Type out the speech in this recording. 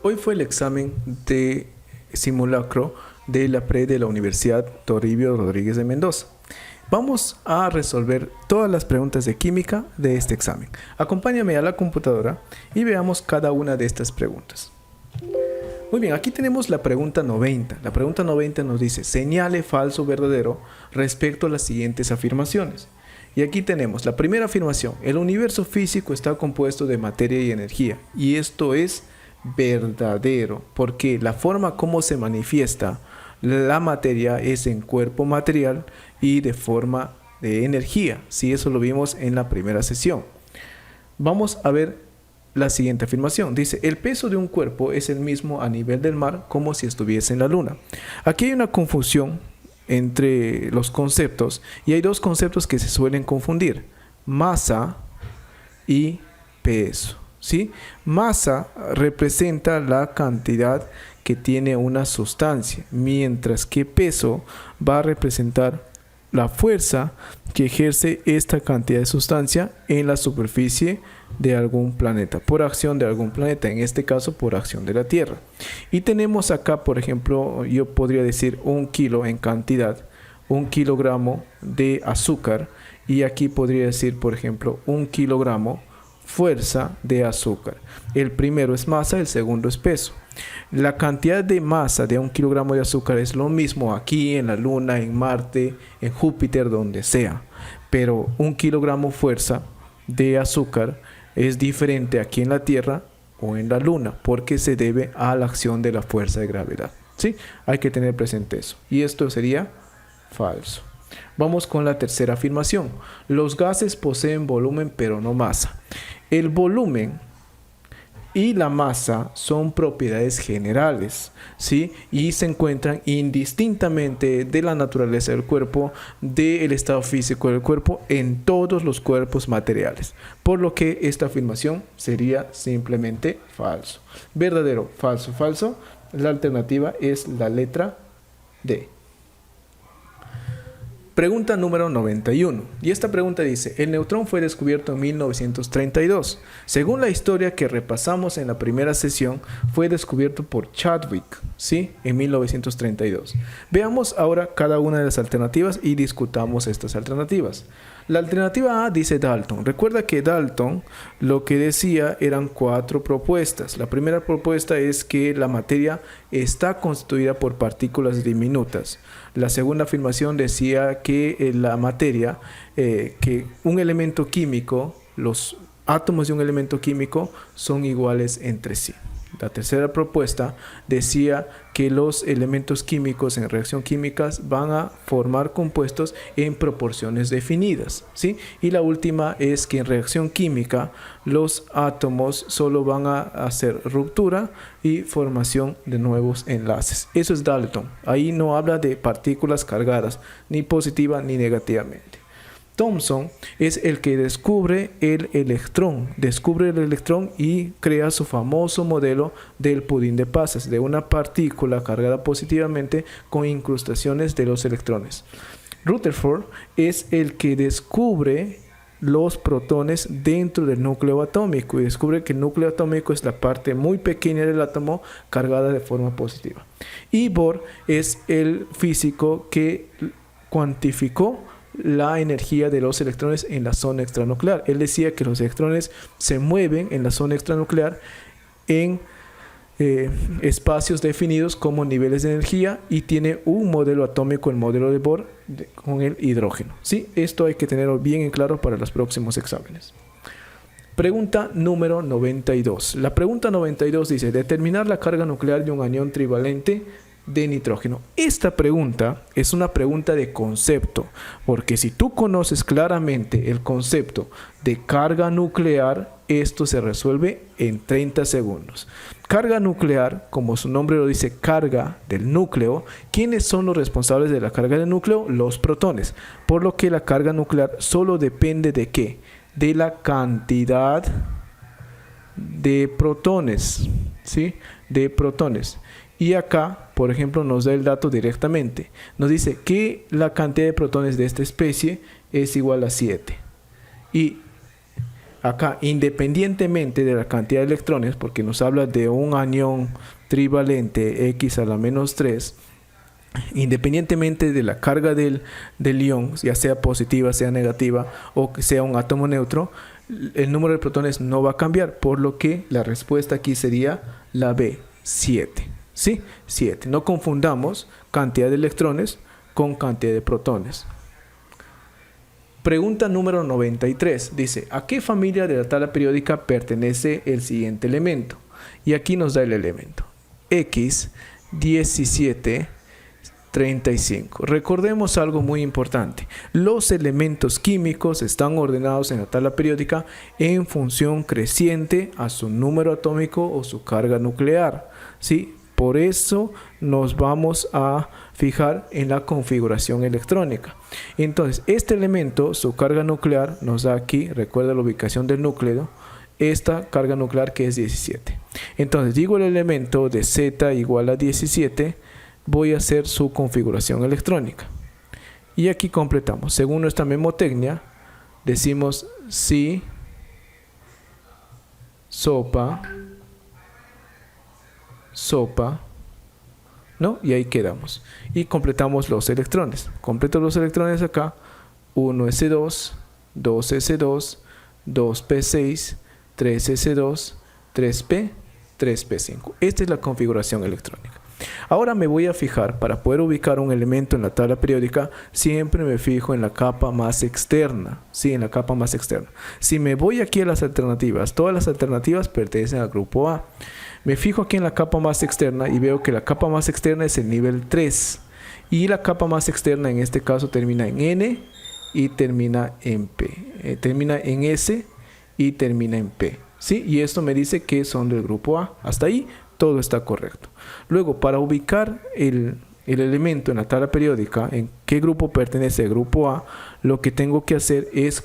Hoy fue el examen de simulacro de la pre de la Universidad Toribio Rodríguez de Mendoza. Vamos a resolver todas las preguntas de química de este examen. Acompáñame a la computadora y veamos cada una de estas preguntas. Muy bien, aquí tenemos la pregunta 90. La pregunta 90 nos dice, señale falso o verdadero respecto a las siguientes afirmaciones. Y aquí tenemos la primera afirmación, el universo físico está compuesto de materia y energía. Y esto es verdadero, porque la forma como se manifiesta la materia es en cuerpo material y de forma de energía. Sí, eso lo vimos en la primera sesión. Vamos a ver la siguiente afirmación. Dice, el peso de un cuerpo es el mismo a nivel del mar como si estuviese en la luna. Aquí hay una confusión entre los conceptos y hay dos conceptos que se suelen confundir, masa y peso. ¿Sí? Masa representa la cantidad que tiene una sustancia, mientras que peso va a representar la fuerza que ejerce esta cantidad de sustancia en la superficie de algún planeta, por acción de algún planeta, en este caso por acción de la Tierra. Y tenemos acá, por ejemplo, yo podría decir 1 kilo en cantidad, 1 kilogramo de azúcar, y aquí podría decir, por ejemplo, 1 kilogramo fuerza de azúcar. El primero es masa, el segundo es peso. La cantidad de masa de 1 kilogramo de azúcar es lo mismo aquí, en la Luna, en Marte, en Júpiter, donde sea. Pero 1 kilogramo fuerza de azúcar es diferente aquí en la Tierra o en la Luna, porque se debe a la acción de la fuerza de gravedad. ¿Sí? Hay que tener presente eso. Y esto sería falso. Vamos con la tercera afirmación. Los gases poseen volumen pero no masa. El volumen y la masa son propiedades generales, ¿sí? Y se encuentran indistintamente de la naturaleza del cuerpo, del estado físico del cuerpo, en todos los cuerpos materiales. Por lo que esta afirmación sería simplemente falso. Verdadero, falso, falso. La alternativa es la letra D. Pregunta número 91. Y esta pregunta dice, el neutrón fue descubierto en 1932. Según la historia que repasamos en la primera sesión, fue descubierto por Chadwick, ¿sí? En 1932. Veamos ahora cada una de las alternativas y discutamos estas alternativas. La alternativa A dice Dalton. Recuerda que Dalton lo que decía eran 4 propuestas. La primera propuesta es que la materia está constituida por partículas diminutas. La segunda afirmación decía que la materia, que un elemento químico, los átomos de un elemento químico son iguales entre sí. La tercera propuesta decía que los elementos químicos en reacción químicas van a formar compuestos en proporciones definidas, ¿sí? Y la última es que en reacción química los átomos solo van a hacer ruptura y formación de nuevos enlaces. Eso es Dalton. Ahí no habla de partículas cargadas, ni positiva ni negativamente. Thomson es el que descubre el electrón y crea su famoso modelo del pudín de pasas, de una partícula cargada positivamente con incrustaciones de los electrones. Rutherford es el que descubre los protones dentro del núcleo atómico y descubre que el núcleo atómico es la parte muy pequeña del átomo cargada de forma positiva. Y Bohr es el físico que cuantificó la energía de los electrones en la zona extranuclear. Él decía que los electrones se mueven en la zona extranuclear en espacios definidos como niveles de energía y tiene un modelo atómico, el modelo de Bohr, con el hidrógeno. ¿Sí? Esto hay que tenerlo bien en claro para los próximos exámenes. Pregunta número 92. La pregunta 92 dice, determinar la carga nuclear de un anión trivalente de nitrógeno. Esta pregunta es una pregunta de concepto, porque si tú conoces claramente el concepto de carga nuclear, esto se resuelve en 30 segundos. Carga nuclear, como su nombre lo dice, carga del núcleo. ¿Quiénes son los responsables de la carga del núcleo? Los protones. Por lo que la carga nuclear solo depende de ¿qué? De la cantidad de protones, ¿sí? De protones. Y acá, por ejemplo, nos da el dato directamente. Nos dice que la cantidad de protones de esta especie es igual a 7. Y acá, independientemente de la cantidad de electrones, porque nos habla de un anión trivalente X a la menos 3, independientemente de la carga del ion, ya sea positiva, sea negativa o que sea un átomo neutro, el número de protones no va a cambiar, por lo que la respuesta aquí sería la B, 7. ¿Sí? 7. No confundamos cantidad de electrones con cantidad de protones. Pregunta número 93. Dice, ¿a qué familia de la tabla periódica pertenece el siguiente elemento? Y aquí nos da el elemento. X, 17, 35. Recordemos algo muy importante. Los elementos químicos están ordenados en la tabla periódica en función creciente a su número atómico o su carga nuclear. ¿Sí? Por eso nos vamos a fijar en la configuración electrónica. Entonces, este elemento, su carga nuclear, nos da aquí, recuerda la ubicación del núcleo, esta carga nuclear que es 17. Entonces, digo el elemento de Z igual a 17, voy a hacer su configuración electrónica. Y aquí completamos. Según nuestra memotecnia, decimos si, sopa, ¿no? Y ahí quedamos. Y completamos los electrones. Completo los electrones acá. 1s2, 2s2, 2p6, 3s2, 3p, 3p5. Esta es la configuración electrónica. Ahora me voy a fijar, para poder ubicar un elemento en la tabla periódica, siempre me fijo en la capa más externa. Sí, en la capa más externa. Si me voy aquí a las alternativas, todas las alternativas pertenecen al grupo A. Me fijo aquí en la capa más externa y veo que la capa más externa es el nivel 3. Y la capa más externa en este caso termina en N y termina en P. Termina en S y termina en P. ¿Sí? Y esto me dice que son del grupo A. Hasta ahí todo está correcto. Luego, para ubicar el elemento en la tabla periódica, en qué grupo pertenece el grupo A, lo que tengo que hacer es